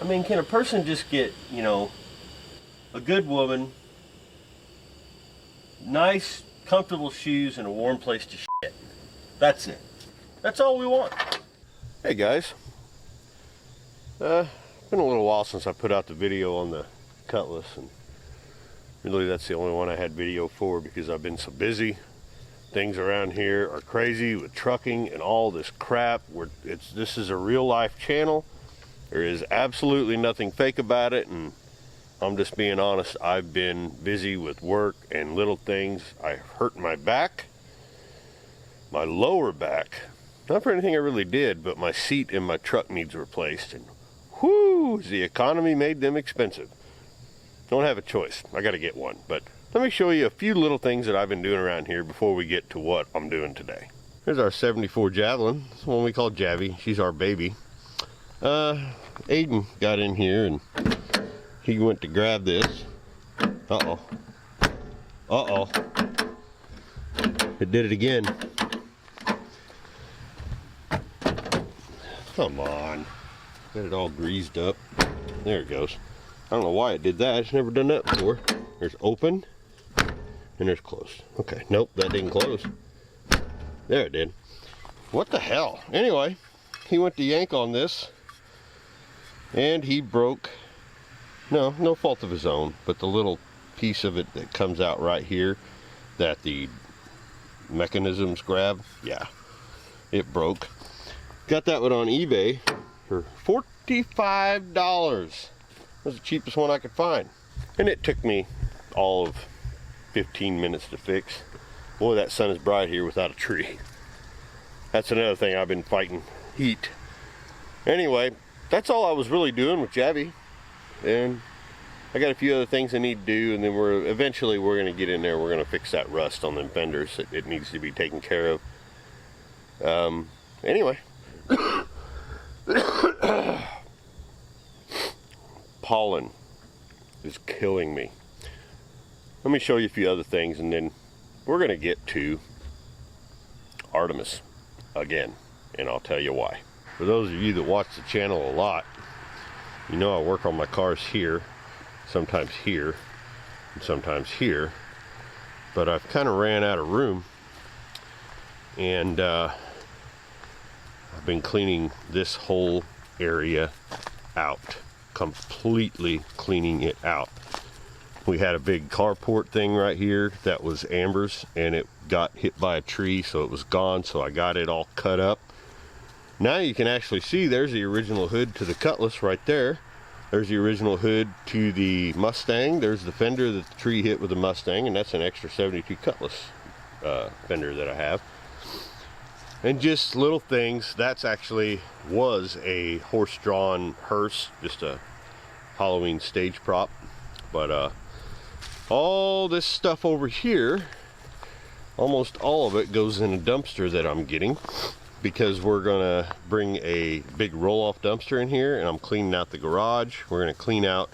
I mean, can a person just get, you know, a good woman, nice, comfortable shoes, and a warm place to shit? That's it. That's all we want. Hey guys. Been a little while since I put out the video on the Cutlass, and really that's the only one I had video for because I've been so busy. Things around here are crazy with trucking and all this crap. This is a real life channel. There is absolutely nothing fake about it, and I'm just being honest. I've been busy with work and little things. I hurt my back, my lower back. Not for anything I really did, but my seat in my truck needs replaced, and whoo, the economy made them expensive. Don't have a choice. I got to get one, but let me show you a few little things that I've been doing around here before we get to what I'm doing today. Here's our 74 Javelin. It's the one we call Javy. She's our baby. Aiden got in here and he went to grab this. Uh-oh. Uh-oh. It did it again. Come on. Got it all greased up. There it goes. I don't know why it did that. It's never done that before. There's open. And there's closed. Okay, nope, that didn't close. There it did. What the hell? Anyway, he went to yank on this, and he broke, no fault of his own, but the little piece of it that comes out right here that the mechanisms grab, yeah, it broke. Got that one on eBay for $45. That was the cheapest one I could find. And it took me all of 15 minutes to fix. Boy, that sun is bright here without a tree. That's another thing I've been fighting, heat. Anyway, that's all I was really doing with Javy. And I got a few other things I need to do, and then eventually we're gonna get in there. We're gonna fix that rust on them fenders. It needs to be taken care of. Anyway. Pollen is killing me. Let me show you a few other things, and then we're going to get to Artemus again, and I'll tell you why. For those of you that watch the channel a lot, you know I work on my cars here, sometimes here, and sometimes here, but I've kind of ran out of room, and I've been cleaning this whole area out, completely cleaning it out. We had a big carport thing right here that was Amber's, and it got hit by a tree, so it was gone, so I got it all cut up. Now you can actually see there's the original hood to the Cutlass right there. There's the original hood to the Mustang. There's the fender that the tree hit with the Mustang, and that's an extra 72 Cutlass fender that I have. And just little things. That's actually was a horse-drawn hearse, just a Halloween stage prop. But all this stuff over here, almost all of it goes in a dumpster that I'm getting, because we're gonna bring a big roll-off dumpster in here, and I'm cleaning out the garage. We're gonna clean out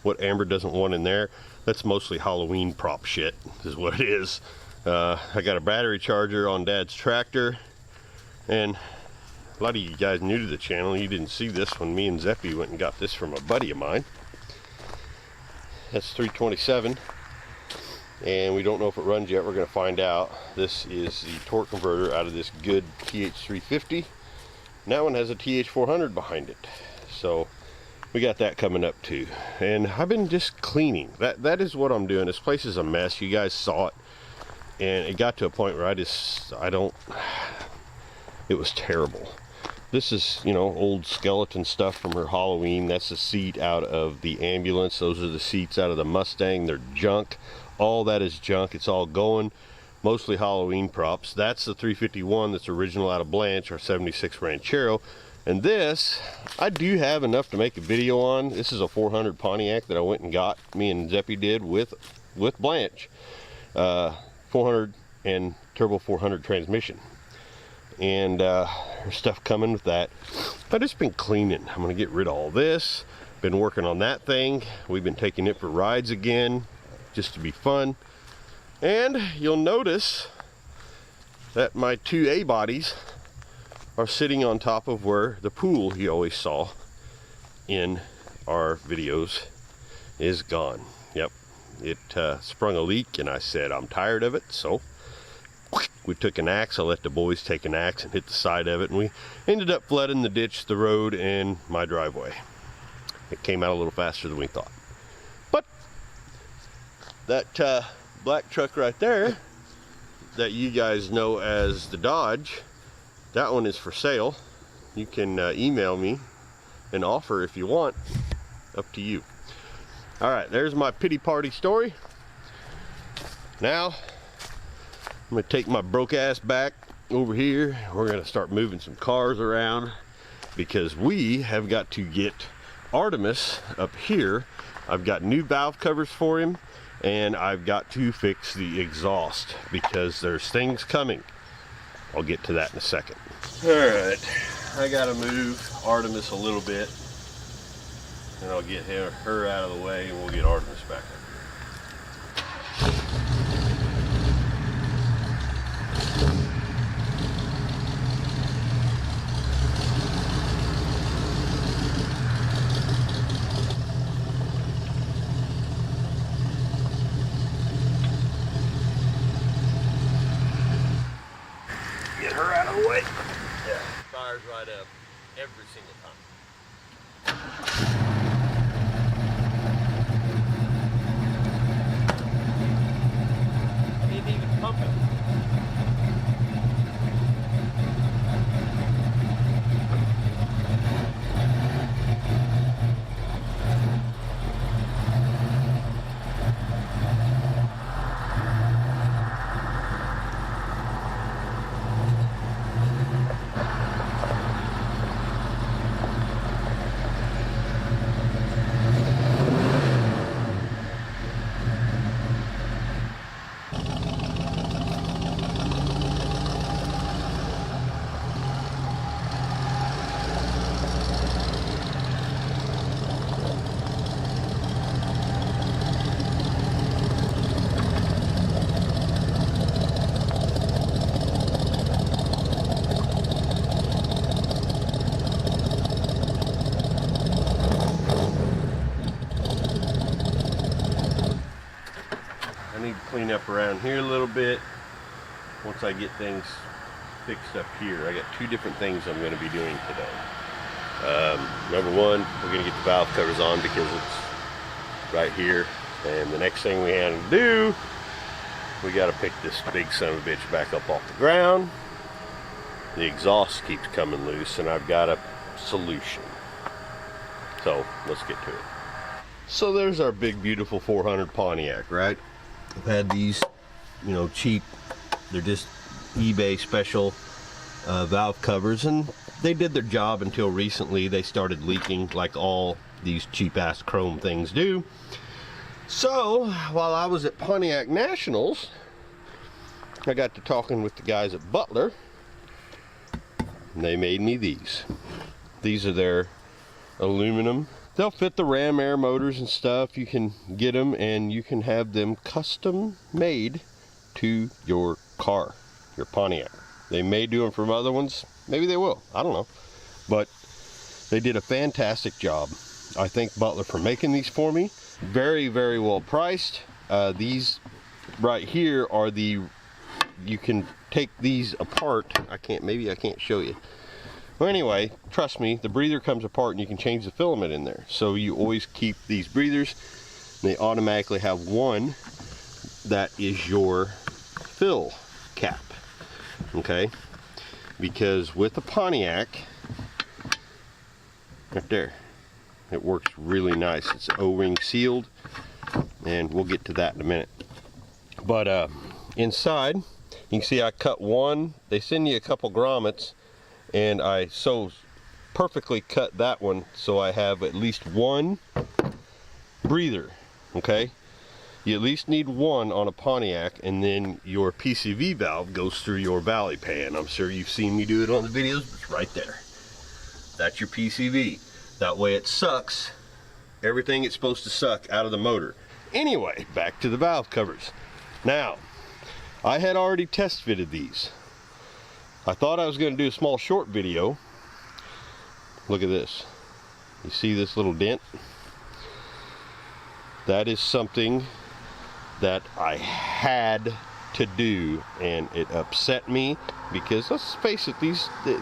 what Amber doesn't want in there. That's mostly Halloween prop shit, is what it is. I got a battery charger on Dad's tractor, and a lot of you guys new to the channel, you didn't see this when me and Zeppy went and got this from a buddy of mine. That's 327, and we don't know if it runs yet. We're going to find out. This is the torque converter out of this good TH350. And that one has a TH400 behind it, so we got that coming up too. And I've been just cleaning. That is what I'm doing. This place is a mess. You guys saw it, and it got to a point where it was terrible. This is, you know, old skeleton stuff from her Halloween. That's the seat out of the ambulance. Those are the seats out of the Mustang. They're junk. All that is junk. It's all going. Mostly Halloween props. That's the 351 that's original out of Blanche, our 76 Ranchero. And this, I do have enough to make a video on. This is a 400 Pontiac that I went and got. Me and Zeppy did with Blanche. 400 and turbo 400 transmission. And there's stuff coming with that. I've just been cleaning. I'm gonna get rid of all this. Been working on that thing. We've been taking it for rides again, just to be fun. And you'll notice that my two A-bodies are sitting on top of where the pool you always saw in our videos is gone. Yep, it sprung a leak, and I said I'm tired of it, so we took an axe. I let the boys take an axe and hit the side of it, and we ended up flooding the ditch, the road, and my driveway. It came out a little faster than we thought. But that black truck right there that you guys know as the Dodge, that one is for sale. You can email me an offer if you want. Up to you. All right, there's my pity party story. Now I'm gonna take my broke ass back over here. We're gonna start moving some cars around because we have got to get Artemus up here. I've got new valve covers for him, and I've got to fix the exhaust because there's things coming. I'll get to that in a second. All right, I gotta move Artemus a little bit, and I'll get her out of the way, and we'll get Artemus back up. Get her out of the way. Yeah, fires right up every single time. Ain't even pumping. Clean up around here a little bit once I get things fixed up here. I got two different things I'm going to be doing today. Number one, we're going to get the valve covers on because it's right here, and the next thing we have to do, we got to pick this big son of a bitch back up off the ground. The exhaust keeps coming loose, and I've got a solution. So let's get to it. So there's our big beautiful 400 Pontiac, right? I've had these, you know, cheap, they're just eBay special valve covers, and they did their job until recently. They started leaking like all these cheap ass chrome things do. So while I was at Pontiac Nationals, I got to talking with the guys at Butler, and they made me these. These are their aluminum. They'll fit the ram air motors and stuff. You can get them, and you can have them custom made to your car, your Pontiac. They may do them from other ones. Maybe they will. I don't know. But they did a fantastic job. I thank Butler for making these for me. Very, very well priced. These right here are the, you can take these apart. Maybe I can't show you. Well, anyway, trust me, the breather comes apart and you can change the filament in there. So you always keep these breathers. They automatically have one that is your fill cap, okay? Because with the Pontiac, right there, it works really nice. It's O-ring sealed, and we'll get to that in a minute. But inside, you can see I cut one. They send you a couple grommets, and I so perfectly cut that one so I have at least one breather, okay? You at least need one on a Pontiac, and then your PCV valve goes through your valley pan. I'm sure you've seen me do it on the videos, but it's right there. That's your PCV. That way it sucks everything it's supposed to suck out of the motor. Anyway, back to the valve covers. Now, I had already test fitted these. I thought I was going to do a small short video. Look at this. You see this little dent? That is something that I had to do, and it upset me because, let's face it,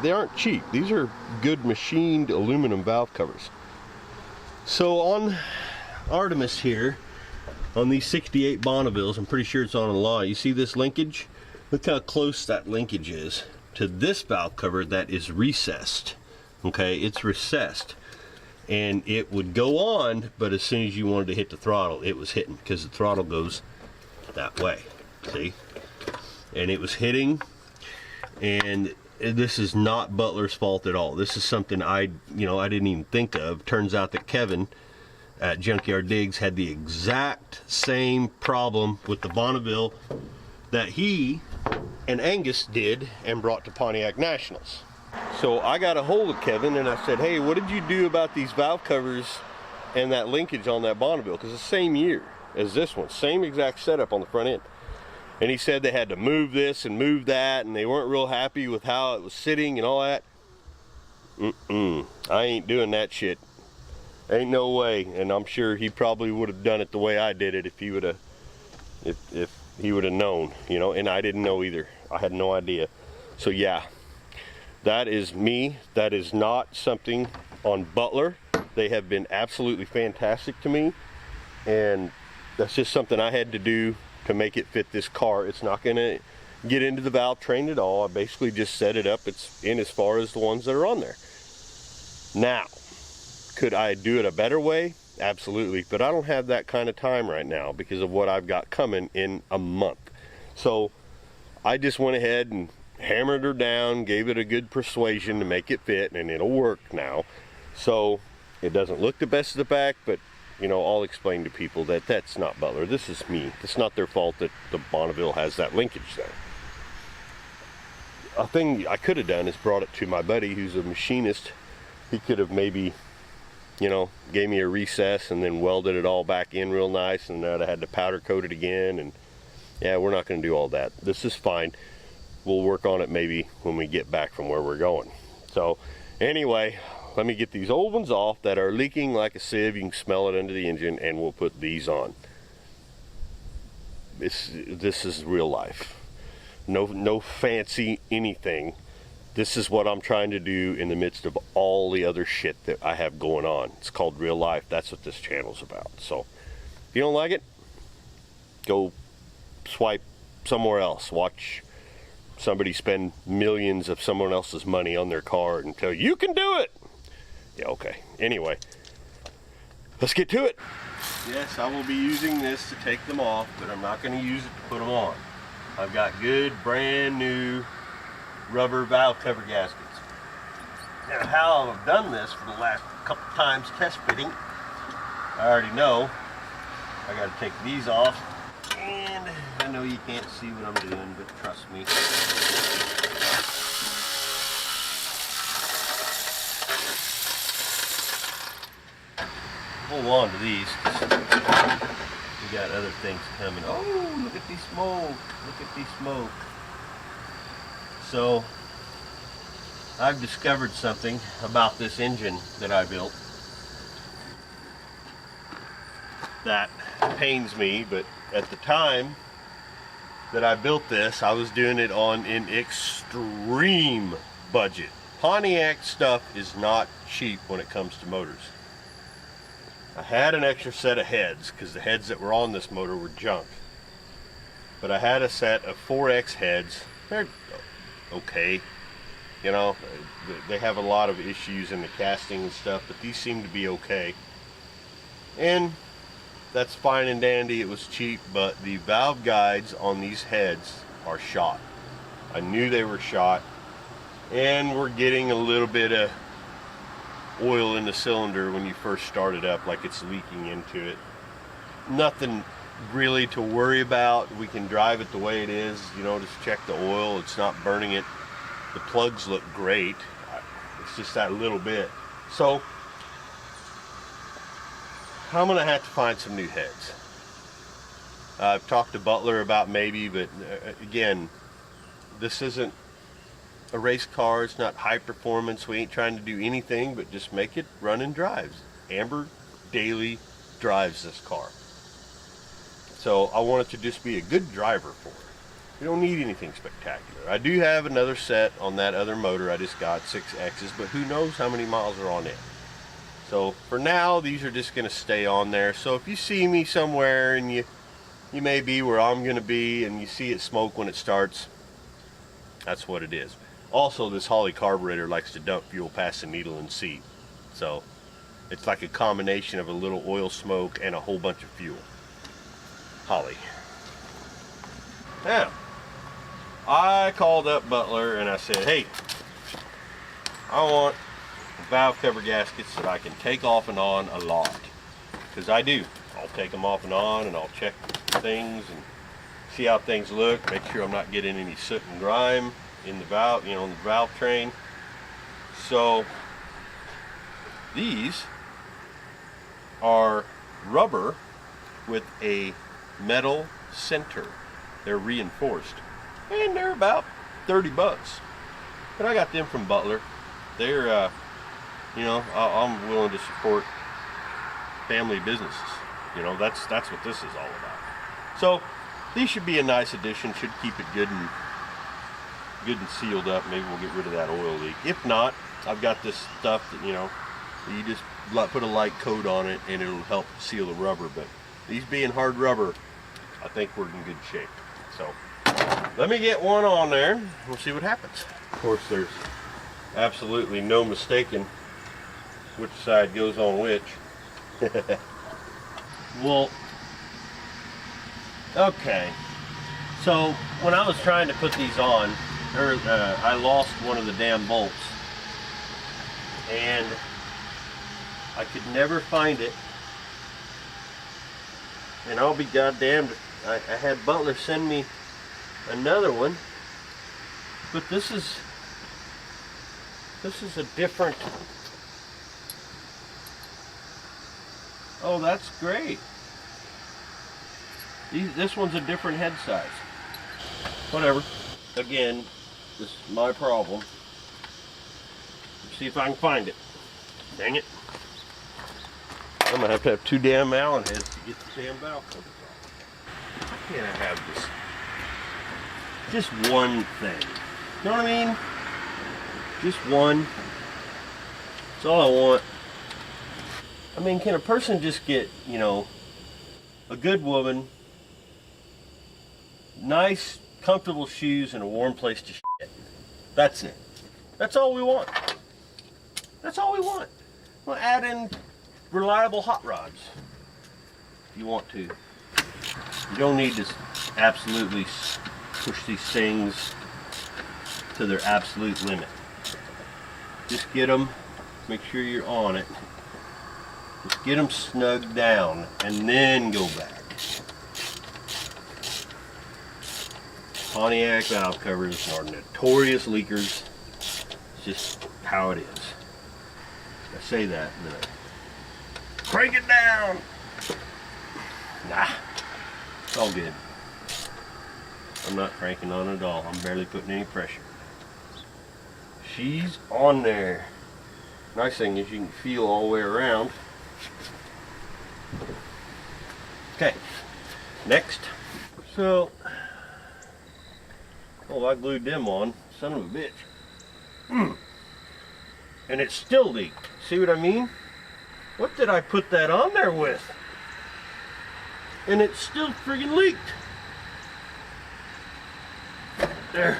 they aren't cheap. These are good machined aluminum valve covers. So on Artemus here, on these 68 Bonnevilles, I'm pretty sure it's on Outlaw, you see this linkage? Look how close that linkage is to this valve cover that is recessed. Okay, it's recessed. And it would go on, but as soon as you wanted to hit the throttle, it was hitting, because the throttle goes that way. See? And it was hitting, and this is not Butler's fault at all. This is something I didn't even think of. Turns out that Kevin at Junkyard Digs had the exact same problem with the Bonneville that he and Angus did and brought to Pontiac Nationals. So I got a hold of Kevin and I said, hey, what did you do about these valve covers and that linkage on that Bonneville? Because it's the same year as this one, same exact setup on the front end. And he said they had to move this and move that, and they weren't real happy with how it was sitting and all that. I ain't doing that shit. Ain't no way. And I'm sure he probably would have done it the way I did it if he would have, if he would have known, you know. And I didn't know either. I had no idea. So yeah, that is me. That is not something on Butler. They have been absolutely fantastic to me, and that's just something I had to do to make it fit this car. It's not going to get into the valve train at all. I basically just set it up. It's in as far as the ones that are on there. Now, could I do it a better way? Absolutely, but I don't have that kind of time right now because of what I've got coming in a month. So I just went ahead and hammered her down, gave it a good persuasion to make it fit, and it'll work now. So it doesn't look the best of the back, but you know, I'll explain to people that that's not Butler. This is me. It's not their fault that the Bonneville has that linkage there. A thing I could have done is brought it to my buddy who's a machinist. He could have maybe, you know, gave me a recess and then welded it all back in real nice, and I'd have had to powder coat it again. And yeah, we're not going to do all that. This is fine. We'll work on it maybe when we get back from where we're going. So anyway, let me get these old ones off that are leaking like a sieve. You can smell it under the engine, and we'll put these on. This is real life. No fancy anything. This is what I'm trying to do in the midst of all the other shit that I have going on. It's called real life. That's what this channel's about. So if you don't like it, go swipe somewhere else. Watch somebody spend millions of someone else's money on their car and tell you can do it. Yeah, okay. Anyway, let's get to it. Yes, I will be using this to take them off, but I'm not going to use it to put them on. I've got good, brand new rubber valve cover gaskets. Now, how I've done this for the last couple times test fitting, I already know. I got to take these off, and I know you can't see what I'm doing, but trust me. Hold on to these. We got other things coming. Oh, look at these smoke. Look at these smoke. So, I've discovered something about this engine that I built that pains me, but at the time that I built this, I was doing it on an extreme budget. Pontiac stuff is not cheap when it comes to motors. I had an extra set of heads because the heads that were on this motor were junk. But I had a set of 4X heads. They're okay. You know, they have a lot of issues in the casting and stuff, but these seem to be okay. And that's fine and dandy. It was cheap, but the valve guides on these heads are shot. I knew they were shot, and we're getting a little bit of oil in the cylinder when you first start it up, like it's leaking into it. Nothing really to worry about. We can drive it the way it is, you know, just check the oil. It's not burning it. The plugs look great. It's just that little bit. So I'm gonna have to find some new heads. I've talked to Butler about maybe, but again, this isn't a race car. It's not high performance. We ain't trying to do anything but just make it run and drive. Amber daily drives this car. So I want it to just be a good driver for her. We don't need anything spectacular. I do have another set on that other motor I just got, 6X's, but who knows how many miles are on it. So for now, these are just gonna stay on there. So if you see me somewhere and you may be where I'm gonna be and you see it smoke when it starts, that's what it is. Also, this Holley carburetor likes to dump fuel past the needle and seat. So it's like a combination of a little oil smoke and a whole bunch of fuel. Holley. Now, I called up Butler and I said, hey, I want valve cover gaskets that I can take off and on a lot. Because I do. I'll take them off and on and I'll check things and see how things look. Make sure I'm not getting any soot and grime in the valve, you know, in the valve train. So these are rubber with a metal center. They're reinforced and they're about 30 bucks, but I got them from Butler. They're you know, I'm willing to support family businesses. You know, that's what this is all about. So these should be a nice addition. Should keep it good and sealed up. Maybe we'll get rid of that oil leak. If not, I've got this stuff that, you know, you just put a light coat on it and it'll help seal the rubber. But these being hard rubber, I think we're in good shape. So let me get one on there. We'll see what happens. Of course, there's absolutely no mistaking which side goes on which. Well, okay. So when I was trying to put these on, I lost one of the damn bolts, and I could never find it. And I'll be goddamned, I had Butler send me another one, but this is a different. Oh, that's great. This one's a different head size. Whatever. Again, this is my problem. Let's see if I can find it. Dang it. I'm gonna have to have two damn Allen heads to get the damn valve covers off. Why can't I have this? Just one thing. You know what I mean? Just one. That's all I want. I mean, can a person just get, you know, a good woman, nice, comfortable shoes, and a warm place to shit? That's it. That's all we want. That's all we want. We'll add in reliable hot rods if you want to. You don't need to absolutely push these things to their absolute limit. Just get them, make sure you're on it. Just get them snugged down and then go back. Pontiac valve covers are notorious leakers. It's just how it is. I say that and then I crank it down. Nah, it's all good. I'm not cranking on it at all. I'm barely putting any pressure. She's on there. Nice thing is you can feel all the way around. Okay, next. So, oh, I glued them on, son of a bitch. And it still leaked. See what I mean? What did I put that on there with? And it still friggin' leaked. There.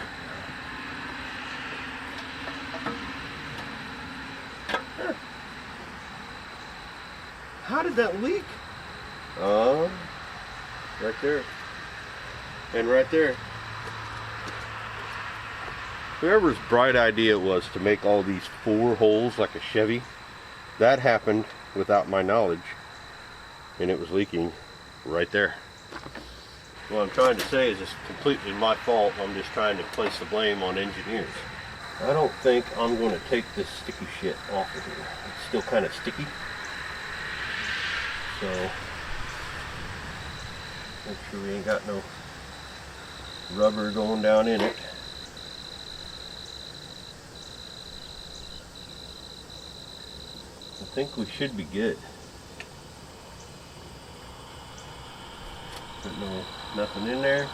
How did that leak? Right there. And right there. Whoever's bright idea it was to make all these 4 holes like a Chevy, that happened without my knowledge. And it was leaking right there. What I'm trying to say is it's completely my fault. I'm just trying to place the blame on engineers. I don't think I'm going to take this sticky shit off of here. It's still kind of sticky. So, make sure we ain't got no rubber going down in it. think we should be good. No, nothing in there.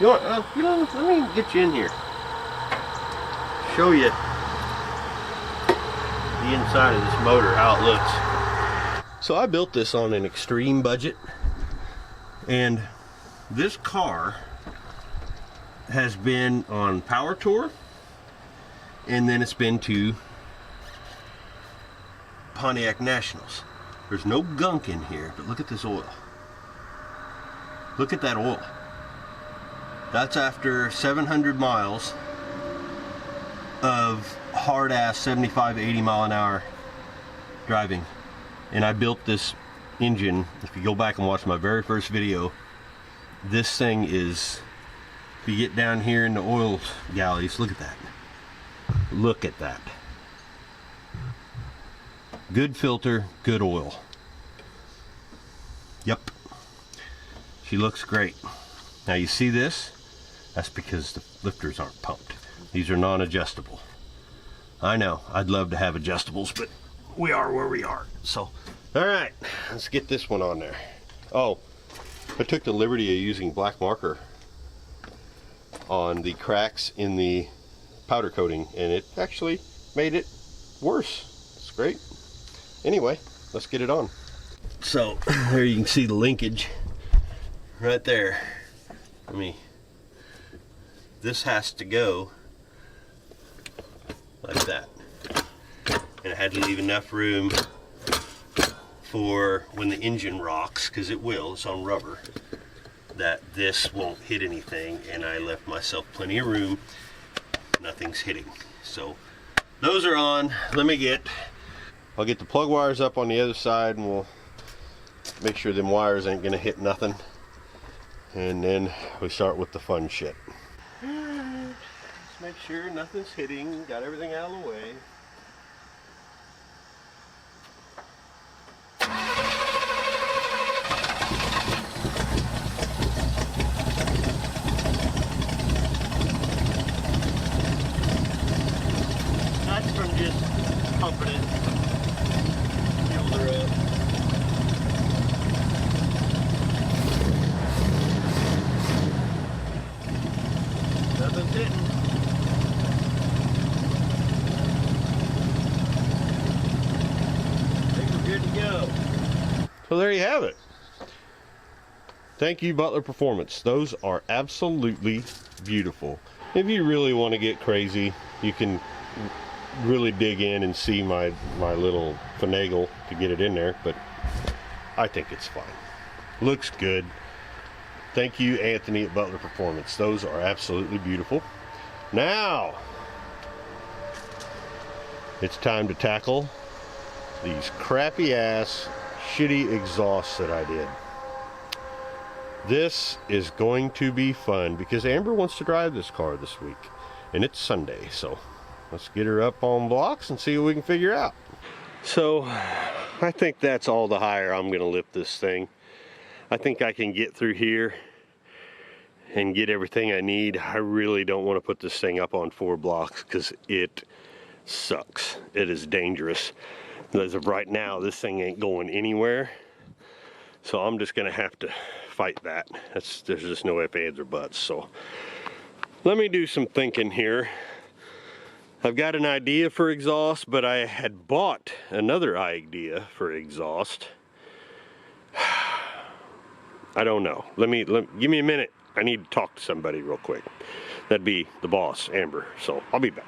You want, let me get you in here. Show you the inside of this motor, how it looks. So I built this on an extreme budget, and this car has been on Power Tour, and then it's been to Pontiac Nationals. There's no gunk in here, but look at this oil. Look at that oil. That's after 700 miles of hard-ass 75, 80 mile an hour driving. And I built this engine. If you go back and watch my very first video, this thing is, if you get down here in the oil galleys, look at that. Look at that. Good filter, good oil. Yep. She looks great. Now you see this? That's because the lifters aren't pumped. These are non-adjustable. I know, I'd love to have adjustables, but we are where we are. So, all right, let's get this one on there. Oh, I took the liberty of using black marker on the cracks in the powder coating, and it actually made it worse. It's great. Anyway, let's get it on. So, there you can see the linkage right there. This has to go like that. And I had to leave enough room for when the engine rocks, because it will, it's on rubber, that this won't hit anything, and I left myself plenty of room. Nothing's hitting. So those are on. I'll get the plug wires up on the other side, and we'll make sure them wires ain't gonna hit nothing. And then we start with the fun shit. Alright, let's make sure nothing's hitting, got everything out of the way. That's from just pumping it. Fuel her up. Nothing's hitting. I think we're good to go. So there you have it. Thank you, Butler Performance. Those are absolutely beautiful. If you really want to get crazy, you can really dig in and see my little finagle to get it in there, but I think it's fine. Looks good. Thank you, Anthony at Butler Performance. Those are absolutely beautiful. Now, it's time to tackle these crappy ass, shitty exhausts that I did. This is going to be fun because Amber wants to drive this car this week, and it's Sunday, so let's get her up on blocks and see what we can figure out. So, I think that's all the higher I'm gonna lift this thing. I think I can get through here and get everything I need. I really don't want to put this thing up on 4 blocks because it sucks. It is dangerous. As of right now, this thing ain't going anywhere. So I'm just gonna have to fight that. There's just no ifs, ands, or buts. So let me do some thinking here. I've got an idea for exhaust, but I had bought another idea for exhaust. I don't know. Give me a minute. I need to talk to somebody real quick. That'd be the boss, Amber. So I'll be back.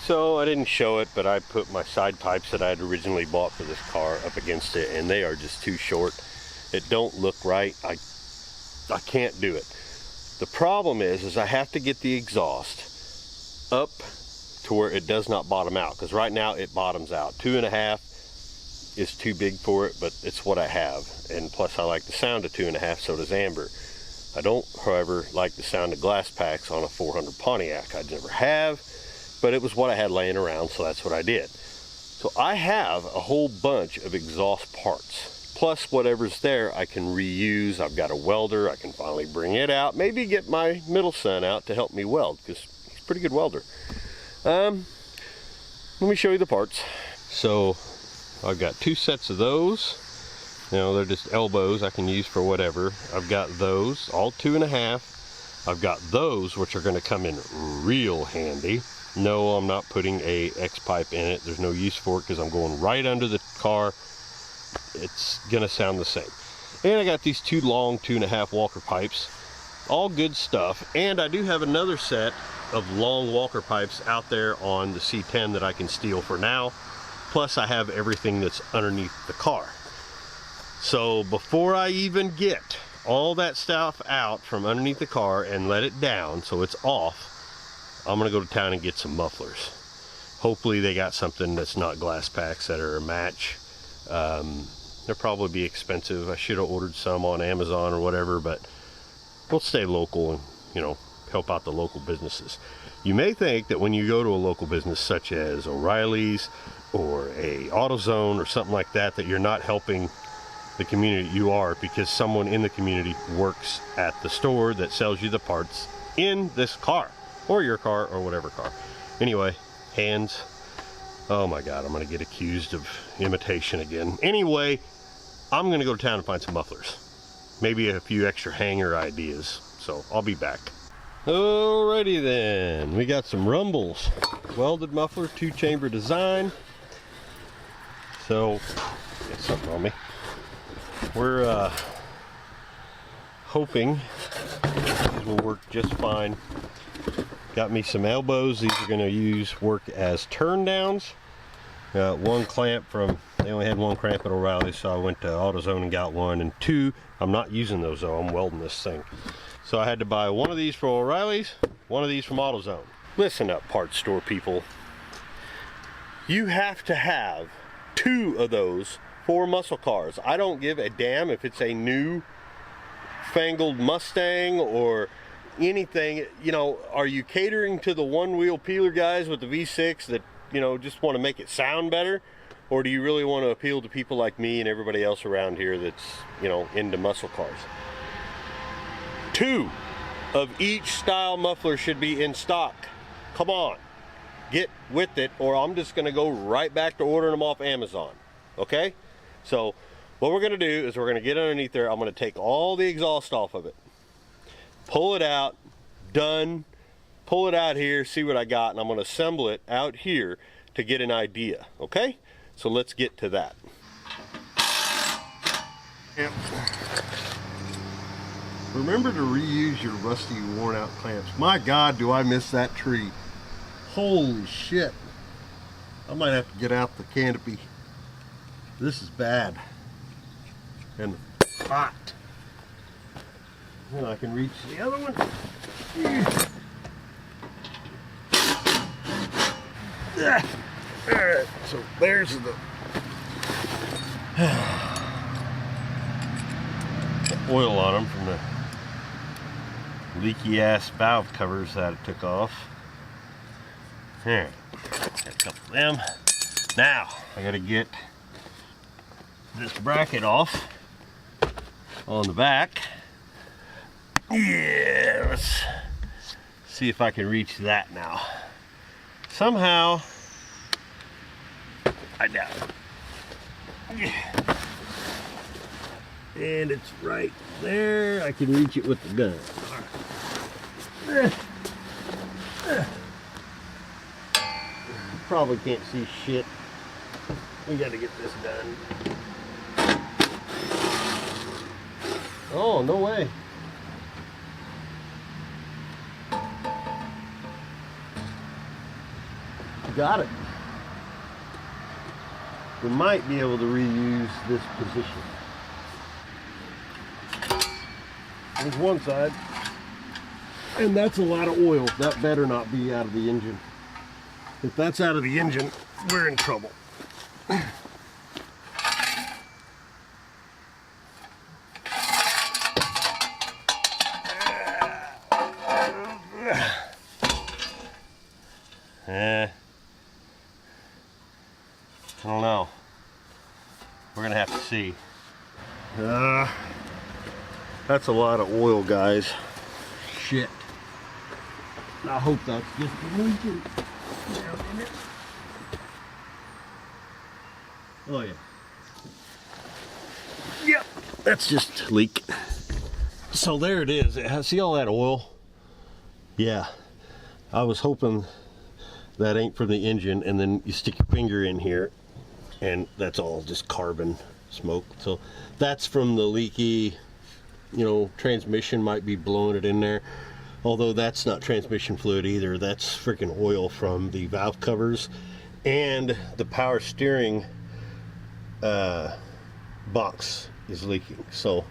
So I didn't show it, but I put my side pipes that I had originally bought for this car up against it, and they are just too short. It don't look right. I can't do it. The problem is I have to get the exhaust up to where it does not bottom out, because right now it bottoms out. 2.5 is too big for it, but it's what I have. And plus I like the sound of 2.5, so does Amber. I don't, however, like the sound of glass packs on a 400 Pontiac. I never have, but it was what I had laying around, so that's what I did. So I have a whole bunch of exhaust parts, plus whatever's there I can reuse. I've got a welder. I can finally bring it out, maybe get my middle son out to help me weld, because he's a pretty good welder. Let me show you the parts. So I've got 2 sets of those. You know, they're just elbows I can use for whatever. I've got those, all 2.5. I've got those, which are going to come in real handy. No, I'm not putting a X-pipe in it. There's no use for it because I'm going right under the car. It's going to sound the same. And I got these 2 long 2.5 Walker pipes. All good stuff. And I do have another set of long Walker pipes out there on the C10 that I can steal for now. Plus I have everything that's underneath the car. So before I even get all that stuff out from underneath the car and let it down so it's off, I'm gonna go to town and get some mufflers. Hopefully they got something that's not glass packs that are a match. They'll probably be expensive. I should have ordered some on Amazon or whatever, but we'll stay local and, you know, help out the local businesses. You may think that when you go to a local business such as O'Reilly's or a AutoZone or something like that, that you're not helping the community. You are, because someone in the community works at the store that sells you the parts in this car or your car or whatever car. Anyway, hands. Oh my God, I'm gonna get accused of imitation again. Anyway, I'm gonna go to town and find some mufflers. Maybe a few extra hanger ideas. So I'll be back. Alrighty then, we got some Rumbles. Welded muffler, 2-chamber design. So, get something on me. We're hoping these will work just fine. Got me some elbows. These are going to work as turn downs. Got 1 clamp from, they only had 1 clamp at O'Reilly, so I went to AutoZone and got 1. And 2, I'm not using those though, I'm welding this thing. So I had to buy 1 of these from O'Reilly's, 1 of these from AutoZone. Listen up, parts store people. You have to have 2 of those for muscle cars. I don't give a damn if it's a new fangled Mustang or anything. You know, are you catering to the 1-wheel peeler guys with the V6 that, you know, just want to make it sound better? Or do you really want to appeal to people like me and everybody else around here that's, you know, into muscle cars? 2 of each style muffler should be in stock. Come on, get with it, or I'm just going to go right back to ordering them off Amazon. Okay? So what we're going to do is we're going to get underneath there. I'm going to take all the exhaust off of it, pull it out, done, pull it out here, see what I got, and I'm going to assemble it out here to get an idea. Okay? So let's get to that. Yep. Remember to reuse your rusty, worn out clamps. My God, do I miss that tree. Holy shit. I might have to get out the canopy. This is bad. And hot. And I can reach the other one. Alright, so there's the oil on them from the leaky ass valve covers that I took off. Here, got a couple of them. Now I gotta get this bracket off on the back. Yeah, let's see if I can reach that now. Somehow, I doubt it. Yeah. And it's right there. I can reach it with the gun. Probably can't see shit. We gotta get this done. Oh, no way. Got it. We might be able to reuse this position. There's one side. And that's a lot of oil. That better not be out of the engine. If that's out of the engine, we're in trouble. I don't know. We're gonna have to see. That's a lot of oil, guys. Shit. I hope that's just leaking down in it. Oh yeah. Yep, that's just leak. So there it is. See all that oil? Yeah, I was hoping that ain't from the engine, and then you stick your finger in here and that's all just carbon smoke. So that's from the leaky, you know, transmission might be blowing it in there. Although that's not transmission fluid either. That's freaking oil from the valve covers and the power steering box is leaking. So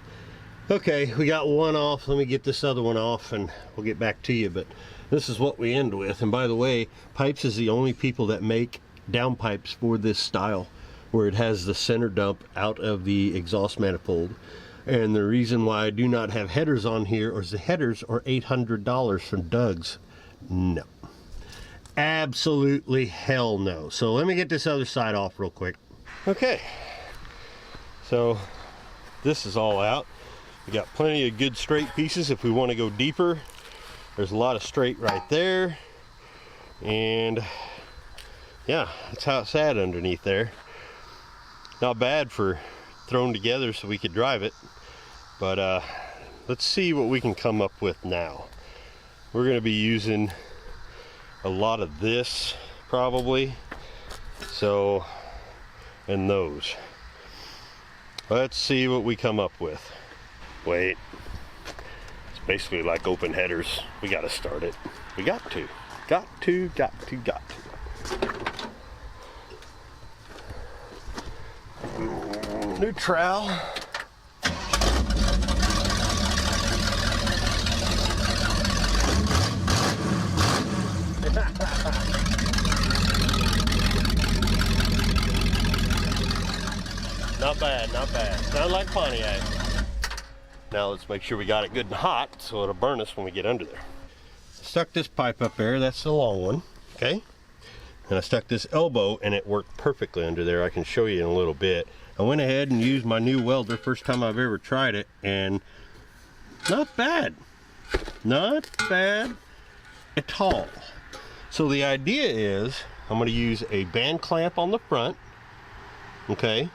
okay, we got one off. Let me get this other one off and we'll get back to you. But this is what we end with. And by the way, Pipes is the only people that make down pipes for this style, where it has the center dump out of the exhaust manifold. And the reason why I do not have headers on here is the headers are $800 from Doug's. No, absolutely hell no. So let me get this other side off real quick. Okay, so this is all out. We got plenty of good straight pieces if we want to go deeper. There's a lot of straight right there, and yeah, that's how it's at underneath there. Not bad for thrown together so we could drive it. But let's see what we can come up with now. We're going to be using a lot of this probably. So, and those. Let's see what we come up with. Wait. It's basically like open headers. We got to start it. We got to. Got to. New trowel. Not bad, not bad. Sound like Pontiac. Now let's make sure we got it good and hot so it'll burn us when we get under there. Stuck this pipe up there, that's the long one, okay? And I stuck this elbow and it worked perfectly under there. I can show you in a little bit. I went ahead and used my new welder, first time I've ever tried it, and not bad. Not bad at all. So the idea is I'm going to use a band clamp on the front, okay,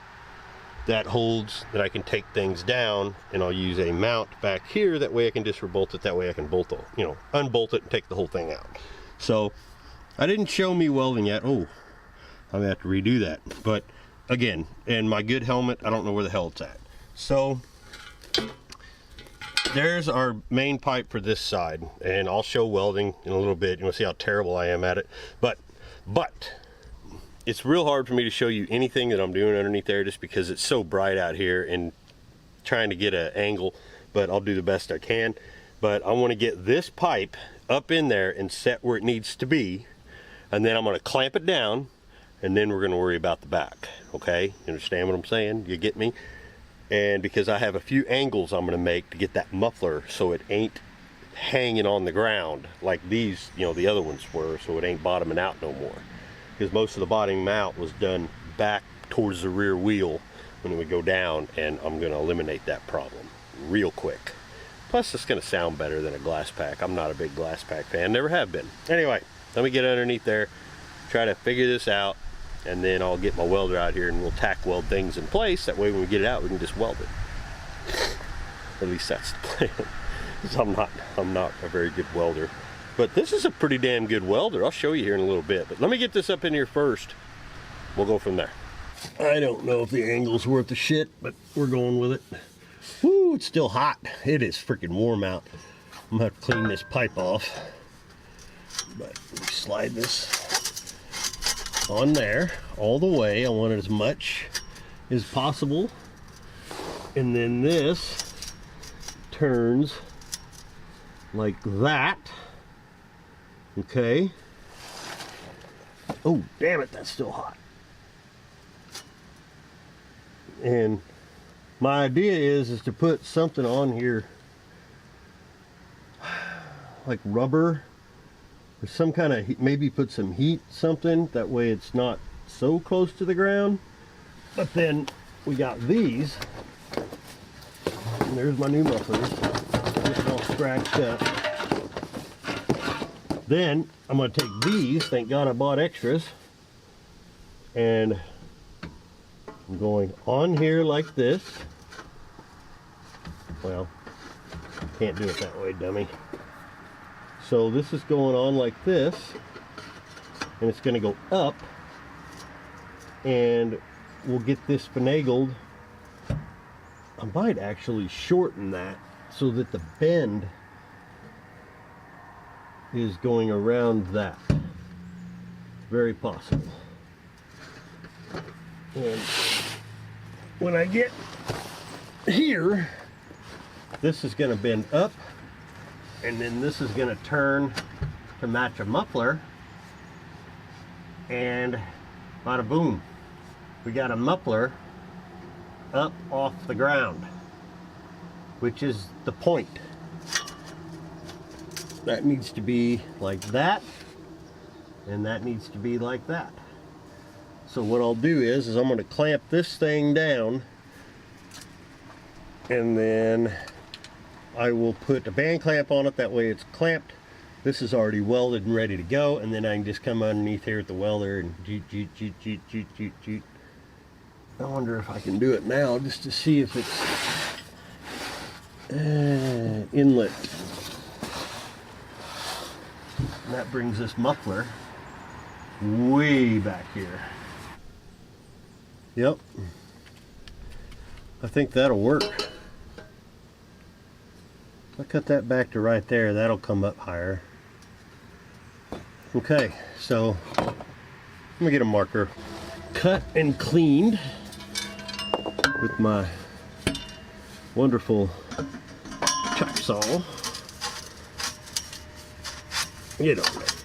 that holds, that I can take things down, and I'll use a mount back here, that way I can just rebolt it, that way I can bolt it, you know, unbolt it and take the whole thing out. So I didn't show me welding yet. Oh, I'm gonna have to redo that. But again, and my good helmet, I don't know where the hell it's at. So there's our main pipe for this side, and I'll show welding in a little bit. You'll see how terrible I am at it. But it's real hard for me to show you anything that I'm doing underneath there, just because it's so bright out here and trying to get an angle, but I'll do the best I can. But I want to get this pipe up in there and set where it needs to be, and then I'm going to clamp it down, and then we're going to worry about the back. Okay, you understand what I'm saying? You get me? And because I have a few angles I'm going to make to get that muffler so it ain't hanging on the ground like these, you know, the other ones were, so it ain't bottoming out no more. Because most of the bottoming out was done back towards the rear wheel when it would go down, and I'm going to eliminate that problem real quick. Plus, it's going to sound better than a glass pack. I'm not a big glass pack fan, never have been. Anyway, let me get underneath there, try to figure this out, and then I'll get my welder out here and we'll tack weld things in place. That way when we get it out, we can just weld it. At least that's the plan. Because I'm not a very good welder. But this is a pretty damn good welder. I'll show you here in a little bit. But let me get this up in here first. We'll go from there. I don't know if the angle's worth the shit, but we're going with it. Woo, it's still hot. It is freaking warm out. I'm gonna have to clean this pipe off. But slide this on there all the way. I want it as much as possible. And then this turns like that. Okay. Oh, damn it, that's still hot. And my idea is to put something on here like rubber or some kind of, maybe put some heat, something, that way it's not so close to the ground. But then we got these, and there's my new mufflers, getting all scratched up. Then I'm going to take these, thank God I bought extras, and I'm going on here like this. Well, can't do it that way, dummy. So this is going on like this, and it's going to go up, and we'll get this finagled. I might actually shorten that so that the bend is going around that. Very possible. And when I get here, this is going to bend up, and then this is going to turn to match a muffler, and bada boom, we got a muffler up off the ground, which is the point. That needs to be like that, and that needs to be like that. So what I'll do is I'm going to clamp this thing down, and then I will put a band clamp on it. That way it's clamped. This is already welded and ready to go, and then I can just come underneath here at the welder and jeet. I wonder if I can do it now just to see if it's inlet. And that brings this muffler way back here. Yep, I think that'll work. If I cut that back to right there, that'll come up higher. Okay, so let me get a marker. Cut and cleaned with my wonderful chop saw. Get on it.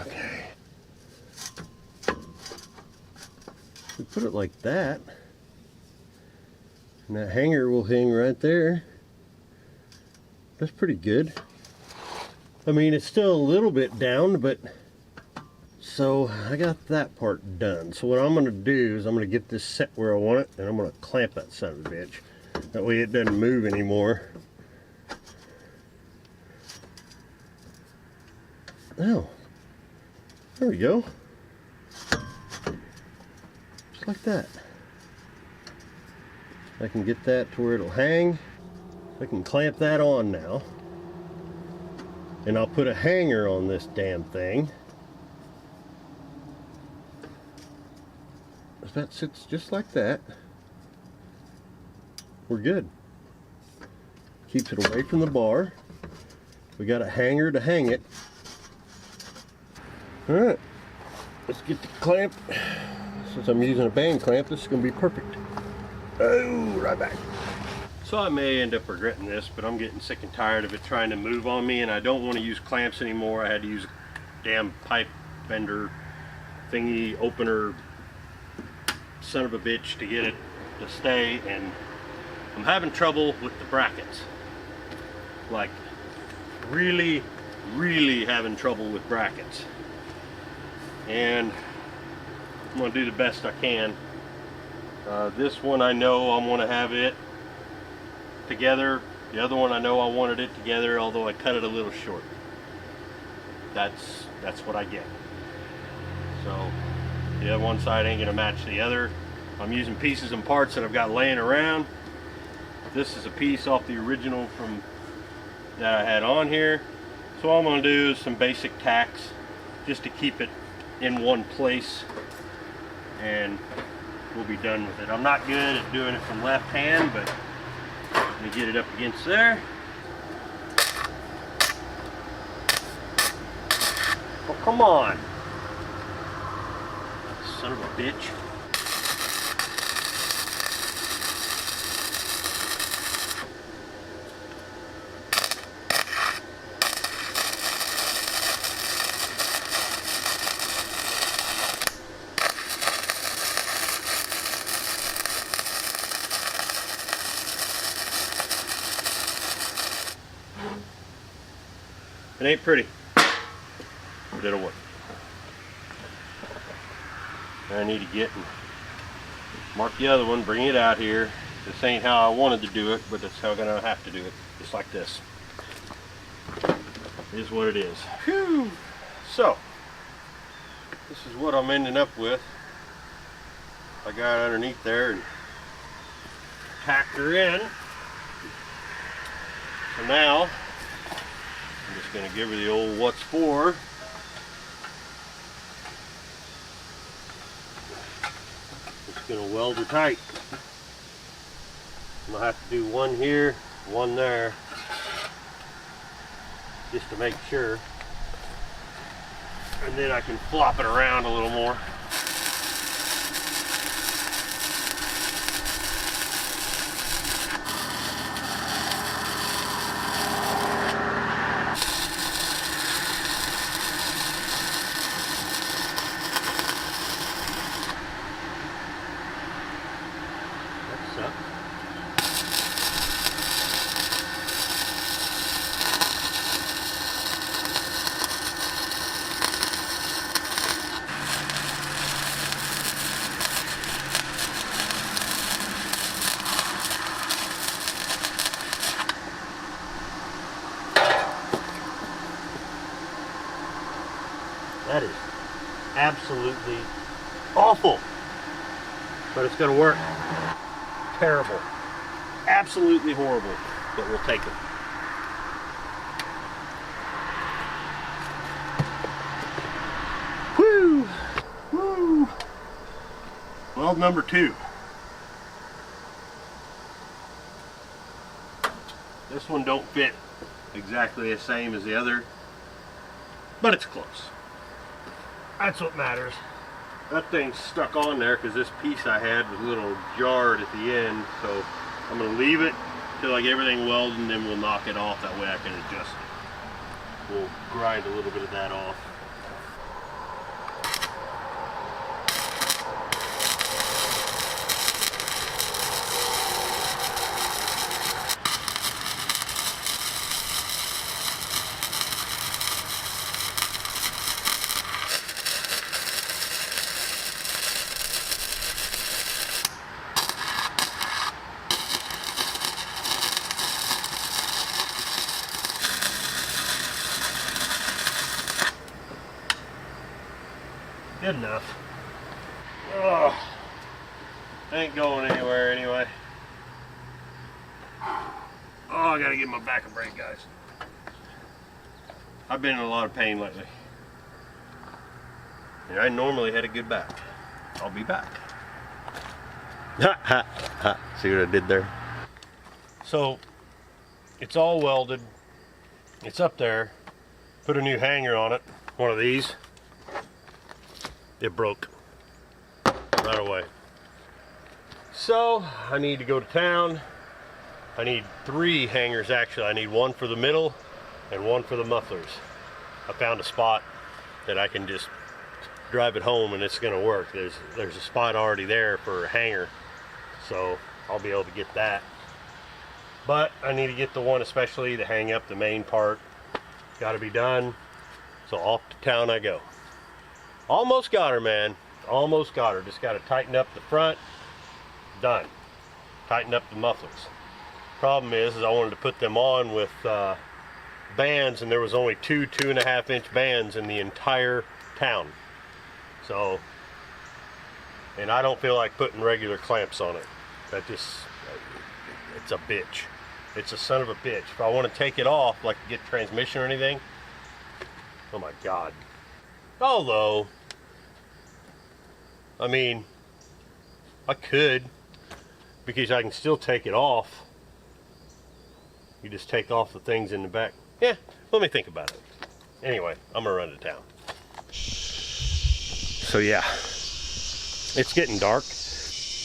Okay. We put it like that, and that hanger will hang right there. That's pretty good. I mean, it's still a little bit down, but so I got that part done. So what I'm going to do is I'm going to get this set where I want it, and I'm going to clamp that son of a bitch. That way it doesn't move anymore. Oh, there we go. Just like that. I can get that to where it'll hang. I can clamp that on now. And I'll put a hanger on this damn thing. If that sits just like that, we're good. Keeps it away from the bar. We got a hanger to hang it. Alright, let's get the clamp. Since I'm using a band clamp, this is going to be perfect. Oh, right back. So I may end up regretting this, but I'm getting sick and tired of it trying to move on me, and I don't want to use clamps anymore. I had to use a damn pipe bender thingy opener son of a bitch to get it to stay, and I'm having trouble with the brackets. Like, really having trouble with brackets. And I'm going to do the best I can. This one I know I want to have it together. The other one I know I wanted it together, although I cut it a little short. That's what I get. So the other one side ain't going to match the other. I'm using pieces and parts that I've got laying around. This is a piece off the original from that I had on here. So all I'm going to do is some basic tacks just to keep it in one place, and we'll be done with it. I'm not good at doing it from left hand, but let me get it up against there. Oh, come on. Son of a bitch. It ain't pretty, but it'll work. I need to get and mark the other one, bring it out here. This ain't how I wanted to do it, but that's how I'm gonna have to do it, just like this. It is what it is. Whew. So, this is what I'm ending up with. I got underneath there and tacked her in. So now I'm just going to give her the old what's for. Just going to weld her tight. I'm going to have to do one here, one there, just to make sure. And then I can flop it around a little more. That is absolutely awful, but it's going to work. Terrible, absolutely horrible, but we'll take it. Woo! Woo! Weld number 2. This one don't fit exactly the same as the other, but it's close. That's what matters. That thing's stuck on there because this piece I had was a little jarred at the end, so I'm going to leave it till I get everything welded and then we'll knock it off. That way I can adjust it. We'll grind a little bit of that off. Good enough. Ugh. Ain't going anywhere anyway. Oh, I gotta give my back a break, guys. I've been in a lot of pain lately. And I normally had a good back. I'll be back. Ha ha ha. See what I did there? So, it's all welded. It's up there. Put a new hanger on it. One of these. It broke right away. So I need to go to town. I need 3 hangers actually. I need one for the middle and one for the mufflers. I found a spot that I can just drive it home and it's gonna work. There's a spot already there for a hanger, so I'll be able to get that. But I need to get the one especially to hang up the main part. Got to be done. So off to town I go. Almost got her, man. Almost got her. Just got to tighten up the front. Done. Tighten up the mufflers. Problem is I wanted to put them on with bands, and there was only 2 2.5-inch bands in the entire town. So, and I don't feel like putting regular clamps on it. That just, it's a bitch. It's a son of a bitch. If I want to take it off, like get transmission or anything, oh my God. Although, I mean, I could, because I can still take it off. You just take off the things in the back. Yeah, let me think about it. Anyway, I'm gonna run to town. So yeah, it's getting dark.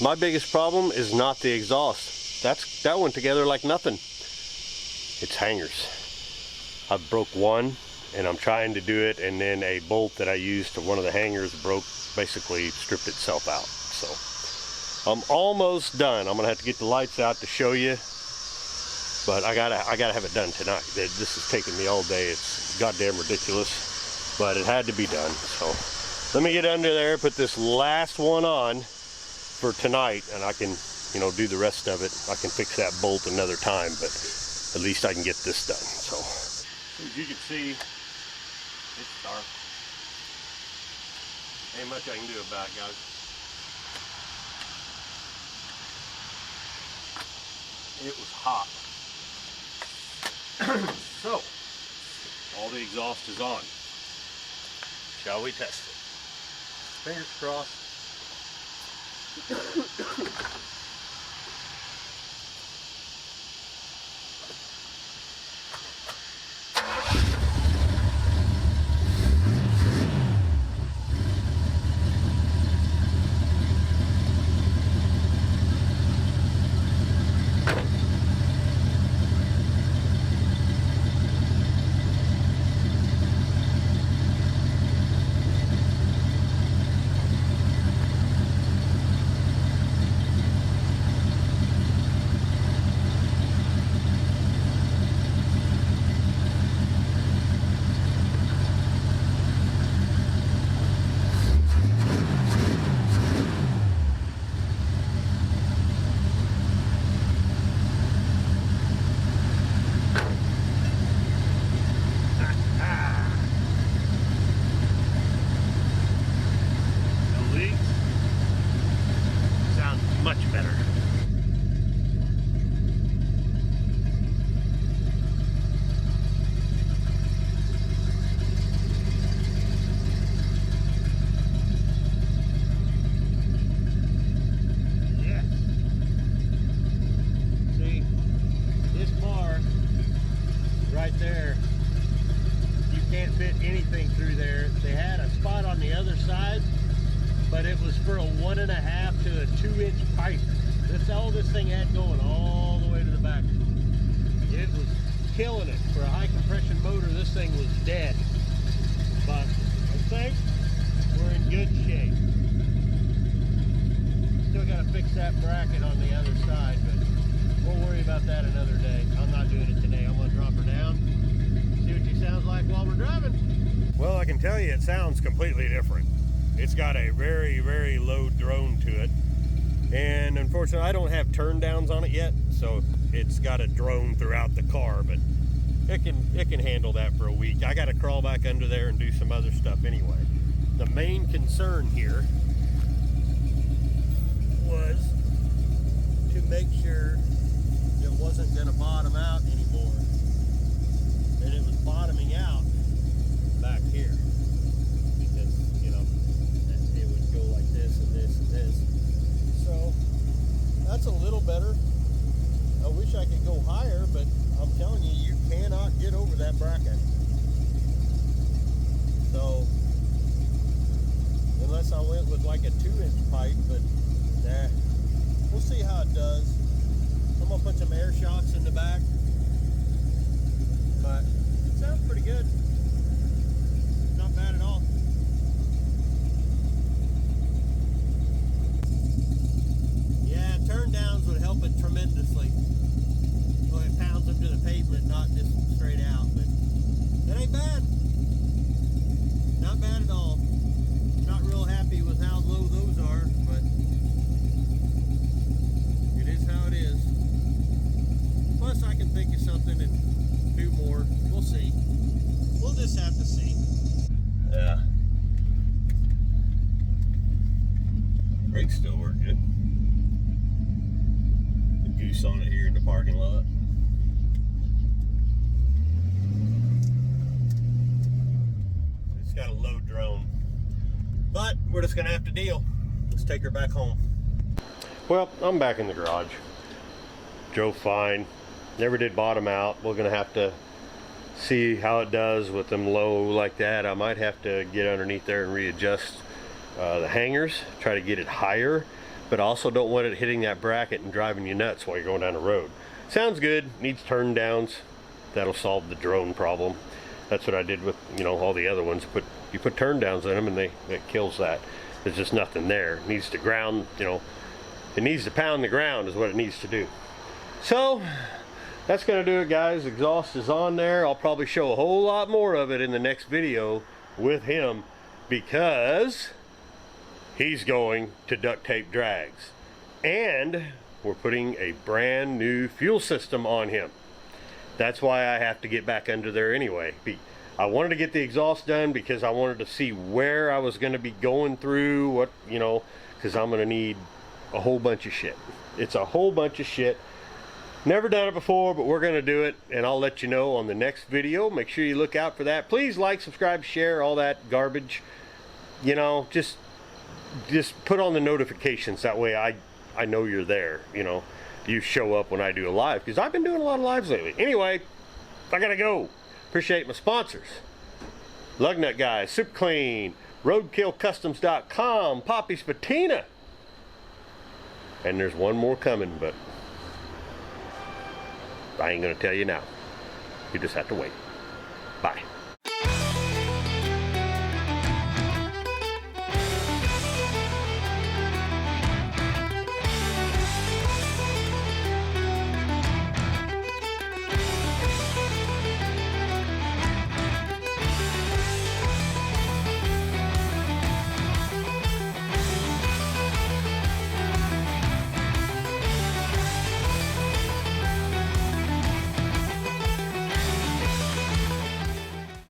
My biggest problem is not the exhaust. That went together like nothing. It's hangers. I broke one, and I'm trying to do it, and then a bolt that I used to one of the hangers broke, basically stripped itself out. So I'm almost done. I'm gonna have to get the lights out to show you, but I gotta have it done tonight. This is taking me all day. It's goddamn ridiculous, but it had to be done. So let me get under there, put this last one on for tonight, and I can, you know, do the rest of it. I can fix that bolt another time, but at least I can get this done. So as you can see, it's dark. Ain't much I can do about it, guys. it was hot. So, all the exhaust is on. Shall we test it? Fingers crossed. Anything through there. They had a spot on the other side, but it was for a 1.5 to a 2-inch pipe. That's all this thing had going all the way to the back. It was killing it. For a high compression motor, this thing was dead. But I think we're in good shape. Still got to fix that bracket on the other side, but we'll worry about that another day. I'm not doing it today. I'm going to drop her down, see what she sounds like while we're driving. Well, I can tell you it sounds completely different. It's got a very, very low drone to it. And unfortunately, I don't have turn downs on it yet, so it's got a drone throughout the car, but it can handle that for a week. I got to crawl back under there and do some other stuff anyway. The main concern here was to make sure it wasn't going to bottom out anymore. And it was bottoming out back here, because you know it would go like this and this and this. So that's a little better. I wish I could go higher, but I'm telling you, you cannot get over that bracket. So unless I went with like a 2-inch pipe, but nah, we'll see how it does. I'm gonna put some air shocks in the back, but it sounds pretty good. Not bad at all. Yeah, turn downs would help it tremendously. So it pounds them to the pavement, not just straight out. But that ain't bad. Not bad at all. Not real happy with how low those are, but it is how it is. Plus, I can think of something and do more. We'll see. We'll just have to see. Yeah. Brakes still work good. The goose on it here in the parking lot. It's got a low drone. But we're just gonna have to deal. Let's take her back home. Well, I'm back in the garage. Drove fine. Never did bottom out. We're gonna have to see how it does with them low like that. I might have to get underneath there and readjust the hangers, try to get it higher, but also don't want it hitting that bracket and driving you nuts while you're going down the road. Sounds good. Needs turn downs. That'll solve the drone problem. That's what I did with, you know, all the other ones. You put turn downs in them and it kills that. There's just nothing there. It needs to ground, you know, it needs to pound the ground is what it needs to do. So that's gonna do it, guys. Exhaust is on there. I'll probably show a whole lot more of it in the next video with him, because he's going to Duct Tape Drags, and we're putting a brand new fuel system on him. That's why I have to get back under there anyway. I wanted to get the exhaust done because I wanted to see where I was going to be going through, what, you know, because I'm going to need a whole bunch of shit. It's a whole bunch of shit. Never done it before, but we're going to do it, and I'll let you know on the next video. Make sure you look out for that. Please like, subscribe, share, all that garbage. You know, just put on the notifications. That way I know you're there. You know, you show up when I do a live, because I've been doing a lot of lives lately. Anyway, I got to go. Appreciate my sponsors. Lug Nut Guys, Super Clean, RoadkillCustoms.com, Poppy's Patina. And there's one more coming, but I ain't gonna tell you now. You just have to wait. Bye.